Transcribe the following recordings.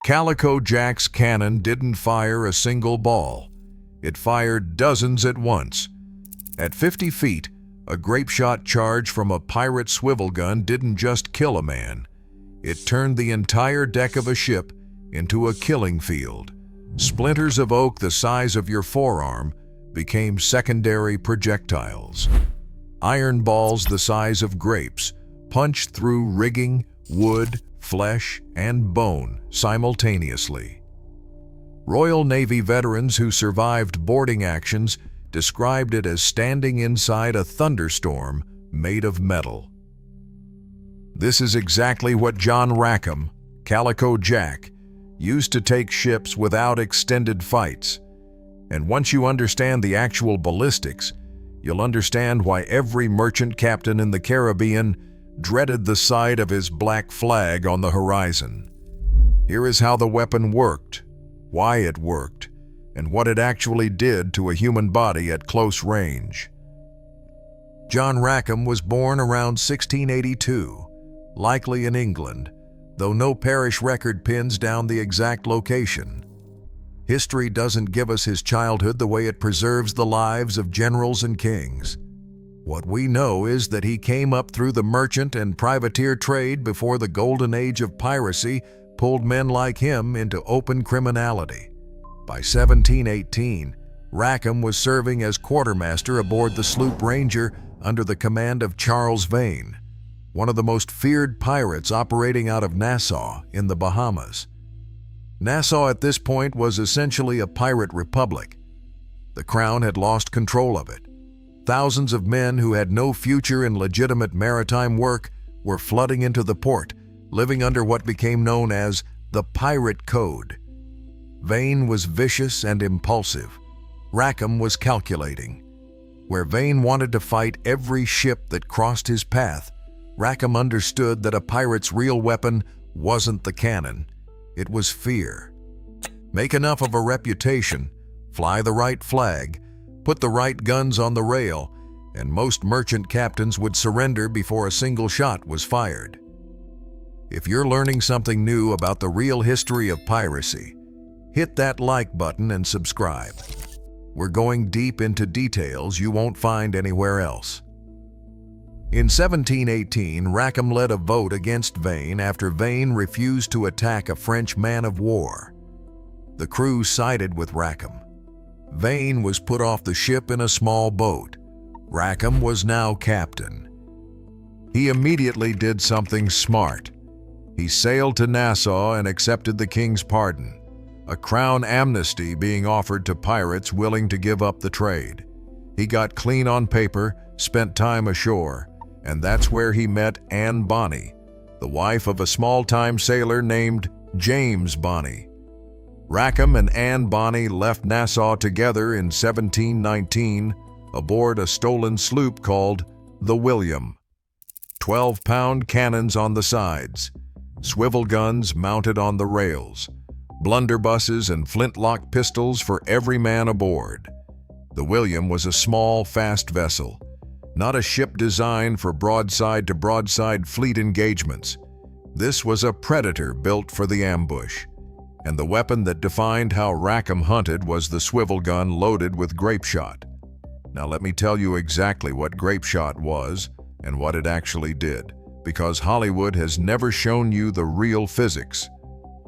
Calico Jack's cannon didn't fire a single ball. It fired dozens at once. At 50 feet, a grapeshot charge from a pirate swivel gun didn't just kill a man. It turned the entire deck of a ship into a killing field. Splinters of oak the size of your forearm became secondary projectiles. Iron balls the size of grapes punched through rigging, wood, flesh, and bone simultaneously. Royal Navy veterans who survived boarding actions described it as standing inside a thunderstorm made of metal. This is exactly what John Rackham, Calico Jack, used to take ships without extended fights. And once you understand the actual ballistics, you'll understand why every merchant captain in the Caribbean dreaded the sight of his black flag on the horizon. Here is how the weapon worked, why it worked, and what it actually did to a human body at close range. John Rackham was born around 1682, likely in England, though no parish record pins down the exact location. History doesn't give us his childhood the way it preserves the lives of generals and kings. What we know is that he came up through the merchant and privateer trade before the golden age of piracy pulled men like him into open criminality. By 1718, Rackham was serving as quartermaster aboard the sloop Ranger under the command of Charles Vane, one of the most feared pirates operating out of Nassau in the Bahamas. Nassau at this point was essentially a pirate republic. The Crown had lost control of it. Thousands of men who had no future in legitimate maritime work were flooding into the port, living under what became known as the Pirate Code. Vane was vicious and impulsive. Rackham was calculating. Where Vane wanted to fight every ship that crossed his path, Rackham understood that a pirate's real weapon wasn't the cannon. It was fear. Make enough of a reputation, fly the right flag, put the right guns on the rail, and most merchant captains would surrender before a single shot was fired. If you're learning something new about the real history of piracy, hit that like button and subscribe. We're going deep into details you won't find anywhere else. In 1718, Rackham led a vote against Vane after Vane refused to attack a French man-of-war. The crew sided with Rackham. Vane was put off the ship in a small boat. Rackham was now captain. He immediately did something smart. He sailed to Nassau and accepted the king's pardon, a crown amnesty being offered to pirates willing to give up the trade. He got clean on paper, spent time ashore, and that's where he met Bonny, the wife of a small-time sailor named James Bonny. Rackham and Bonny left Nassau together in 1719 aboard a stolen sloop called the William. 12-pound cannons on the sides, swivel guns mounted on the rails, blunderbusses and flintlock pistols for every man aboard. The William was a small, fast vessel, not a ship designed for broadside-to-broadside fleet engagements. This was a predator built for the ambush. And the weapon that defined how Rackham hunted was the swivel gun loaded with grapeshot. Now let me tell you exactly what grapeshot was and what it actually did, because Hollywood has never shown you the real physics.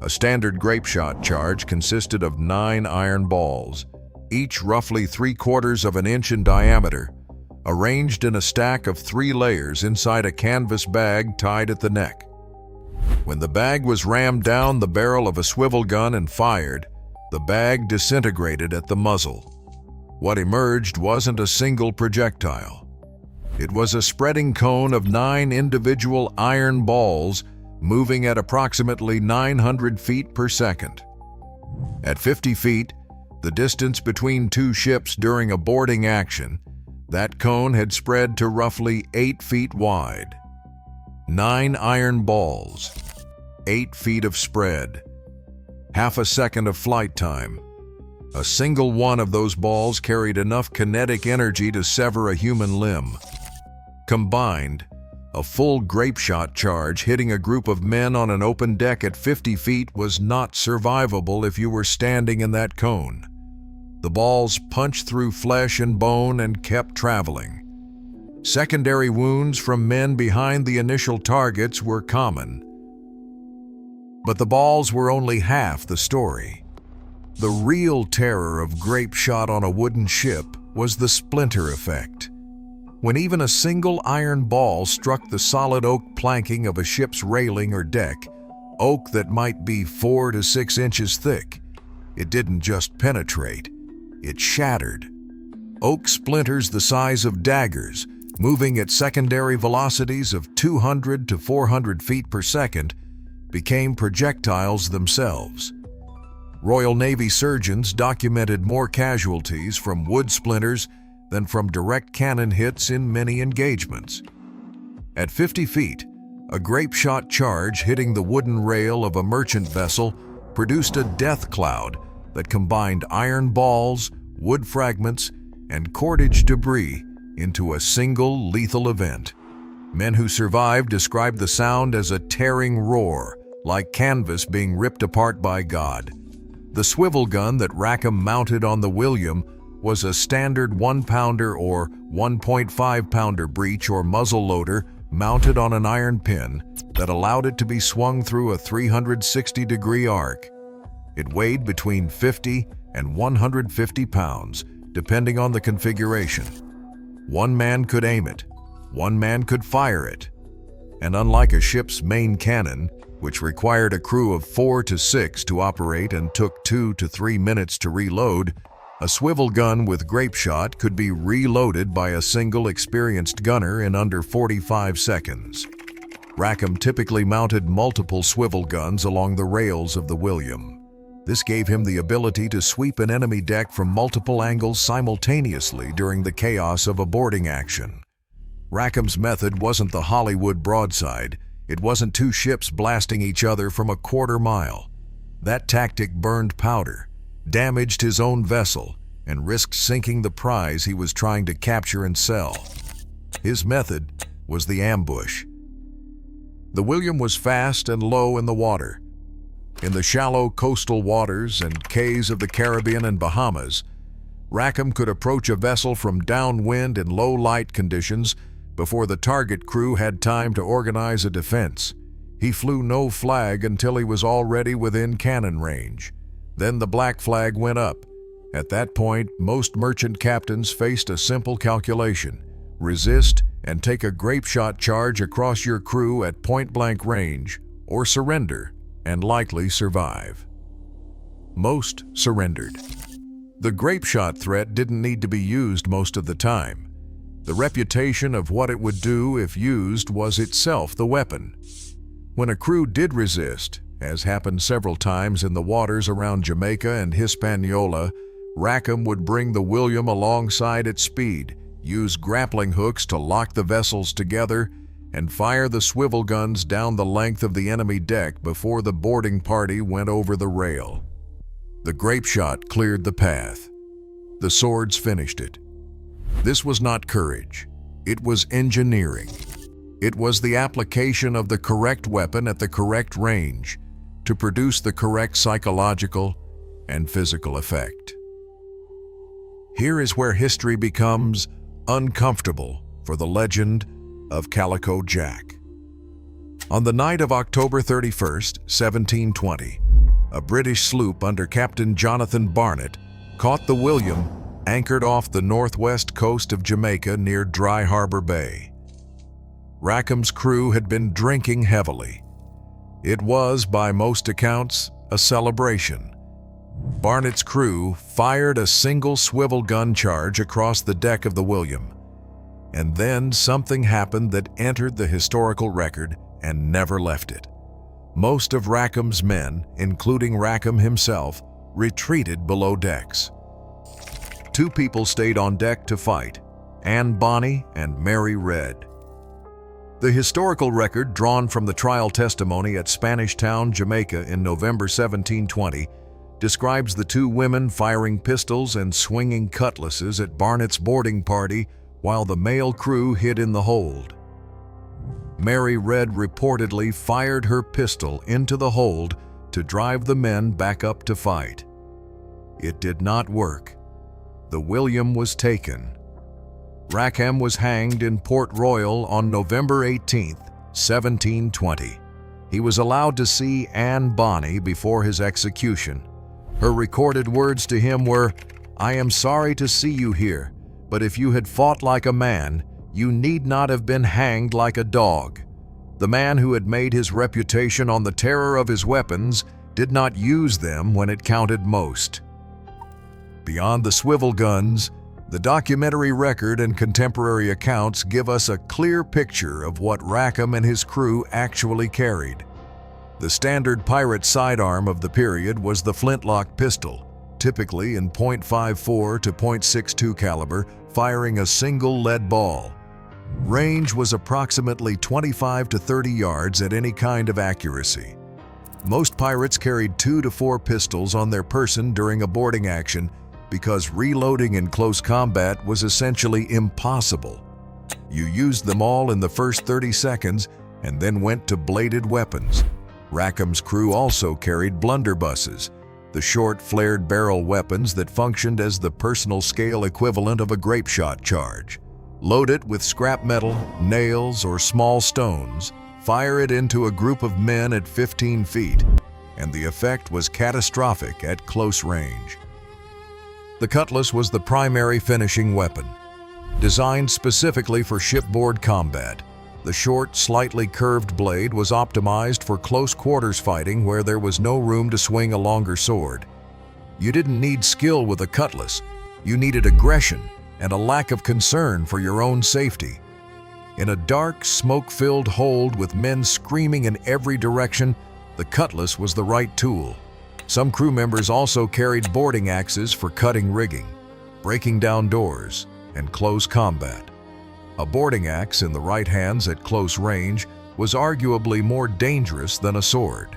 A standard grapeshot charge consisted of 9 iron balls, each roughly 3/4 of an inch in diameter, arranged in a stack of 3 layers inside a canvas bag tied at the neck. When the bag was rammed down the barrel of a swivel gun and fired, the bag disintegrated at the muzzle. What emerged wasn't a single projectile. It was a spreading cone of 9 individual iron balls moving at approximately 900 feet per second. At 50 feet, the distance between 2 ships during a boarding action, that cone had spread to roughly 8 feet wide. 9 iron balls, 8 feet of spread, half a second of flight time. A single one of those balls carried enough kinetic energy to sever a human limb. Combined, A full grapeshot charge hitting a group of men on an open deck at 50 feet was not survivable if you were standing in that cone. The balls punched through flesh and bone and kept traveling. Secondary wounds from men behind the initial targets were common. But the balls were only half the story. The real terror of grape shot on a wooden ship was the splinter effect. When even a single iron ball struck the solid oak planking of a ship's railing or deck, oak that might be 4 to 6 inches thick, it didn't just penetrate, it shattered. Oak splinters the size of daggers, moving at secondary velocities of 200 to 400 feet per second, became projectiles themselves. Royal Navy surgeons documented more casualties from wood splinters than from direct cannon hits in many engagements. At 50 feet, a grape-shot charge hitting the wooden rail of a merchant vessel produced a death cloud that combined iron balls, wood fragments, and cordage debris into a single lethal event. Men who survived described the sound as a tearing roar, like canvas being ripped apart by God. The swivel gun that Rackham mounted on the William was a standard 1-pounder or 1.5-pounder breech or muzzle loader mounted on an iron pin that allowed it to be swung through a 360-degree arc. It weighed between 50 and 150 pounds, depending on the configuration. One man could aim it, one man could fire it. And unlike a ship's main cannon, which required a crew of 4 to 6 to operate and took 2 to 3 minutes to reload, a swivel gun with grape shot could be reloaded by a single experienced gunner in under 45 seconds. Rackham typically mounted multiple swivel guns along the rails of the William. This gave him the ability to sweep an enemy deck from multiple angles simultaneously during the chaos of a boarding action. Rackham's method wasn't the Hollywood broadside. It wasn't two ships blasting each other from a quarter mile. That tactic burned powder, damaged his own vessel, and risked sinking the prize he was trying to capture and sell. His method was the ambush. The William was fast and low in the water. In the shallow coastal waters and cays of the Caribbean and Bahamas, Rackham could approach a vessel from downwind in low light conditions before the target crew had time to organize a defense. He flew no flag until he was already within cannon range. Then the black flag went up. At that point, most merchant captains faced a simple calculation: resist and take a grape shot charge across your crew at point-blank range, or surrender and likely survive. Most surrendered. The grape shot threat didn't need to be used most of the time. The reputation of what it would do if used was itself the weapon. When a crew did resist, as happened several times in the waters around Jamaica and Hispaniola, Rackham would bring the William alongside at speed, use grappling hooks to lock the vessels together, and fire the swivel guns down the length of the enemy deck before the boarding party went over the rail. The grape shot cleared the path. The swords finished it. This was not courage. It was engineering. It was the application of the correct weapon at the correct range to produce the correct psychological and physical effect. Here is where history becomes uncomfortable for the legend of Calico Jack. On the night of October 31st, 1720, a British sloop under Captain Jonathan Barnett caught the William anchored off the northwest coast of Jamaica near Dry Harbor Bay. Rackham's crew had been drinking heavily. It was, by most accounts, a celebration. Barnett's crew fired a single swivel gun charge across the deck of the William. And then something happened that entered the historical record and never left it. Most of Rackham's men, including Rackham himself, retreated below decks. Two people stayed on deck to fight: Bonny and Mary Red. The historical record, drawn from the trial testimony at Spanish Town, Jamaica in November 1720, describes the two women firing pistols and swinging cutlasses at Barnett's boarding party while the male crew hid in the hold. Mary Red reportedly fired her pistol into the hold to drive the men back up to fight. It did not work. The William was taken. Rackham was hanged in Port Royal on November 18, 1720. He was allowed to see Anne Bonny before his execution. Her recorded words to him were, "I am sorry to see you here, but if you had fought like a man, you need not have been hanged like a dog." The man who had made his reputation on the terror of his weapons did not use them when it counted most. Beyond the swivel guns, the documentary record and contemporary accounts give us a clear picture of what Rackham and his crew actually carried. The standard pirate sidearm of the period was the Flintlock pistol, typically in .54 to .62 caliber, firing a single lead ball. Range was approximately 25 to 30 yards at any kind of accuracy. Most pirates carried 2 to 4 pistols on their person during a boarding action because reloading in close combat was essentially impossible. You used them all in the first 30 seconds and then went to bladed weapons. Rackham's crew also carried blunderbusses, the short, flared barrel weapons that functioned as the personal scale equivalent of a grapeshot charge. Load it with scrap metal, nails, or small stones, fire it into a group of men at 15 feet, and the effect was catastrophic at close range. The cutlass was the primary finishing weapon. Designed specifically for shipboard combat, the short, slightly curved blade was optimized for close quarters fighting where there was no room to swing a longer sword. You didn't need skill with a cutlass, you needed aggression and a lack of concern for your own safety. In a dark, smoke-filled hold with men screaming in every direction, the cutlass was the right tool. Some crew members also carried boarding axes for cutting rigging, breaking down doors, and close combat. A boarding axe in the right hands at close range was arguably more dangerous than a sword.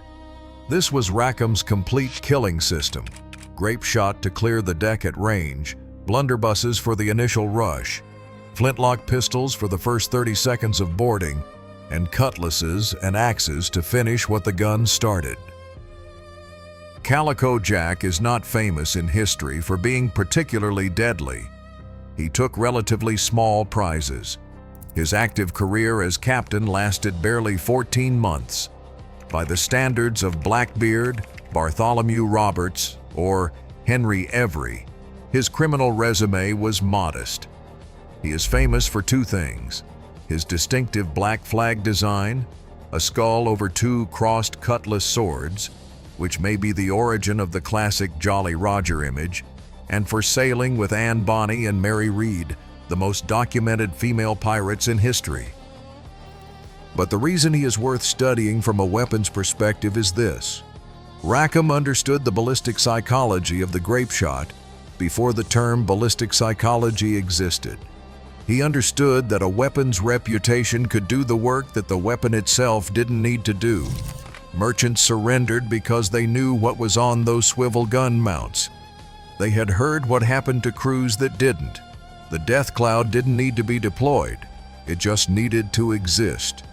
This was Rackham's complete killing system: grapeshot to clear the deck at range, blunderbusses for the initial rush, flintlock pistols for the first 30 seconds of boarding, and cutlasses and axes to finish what the gun started. Calico Jack is not famous in history for being particularly deadly. He took relatively small prizes. His active career as captain lasted barely 14 months. By the standards of Blackbeard, Bartholomew Roberts, or Henry Every, his criminal resume was modest. He is famous for 2 things: his distinctive black flag design, a skull over 2 crossed cutlass swords, which may be the origin of the classic Jolly Roger image, and for sailing with Anne Bonny and Mary Read, the most documented female pirates in history. But the reason he is worth studying from a weapons perspective is this: Rackham understood the ballistic psychology of the grapeshot before the term ballistic psychology existed. He understood that a weapon's reputation could do the work that the weapon itself didn't need to do. Merchants surrendered because they knew what was on those swivel gun mounts. They had heard what happened to crews that didn't. The death cloud didn't need to be deployed. It just needed to exist.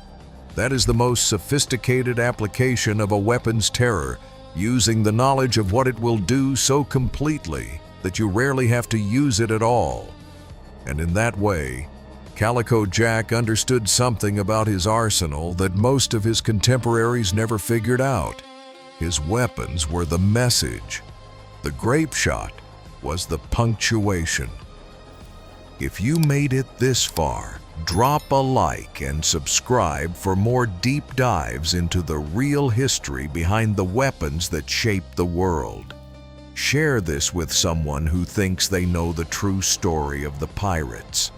That is the most sophisticated application of a weapon's terror, using the knowledge of what it will do so completely that you rarely have to use it at all. And in that way, Calico Jack understood something about his arsenal that most of his contemporaries never figured out. His weapons were the message. The grapeshot was the punctuation. If you made it this far, drop a like and subscribe for more deep dives into the real history behind the weapons that shaped the world. Share this with someone who thinks they know the true story of the pirates.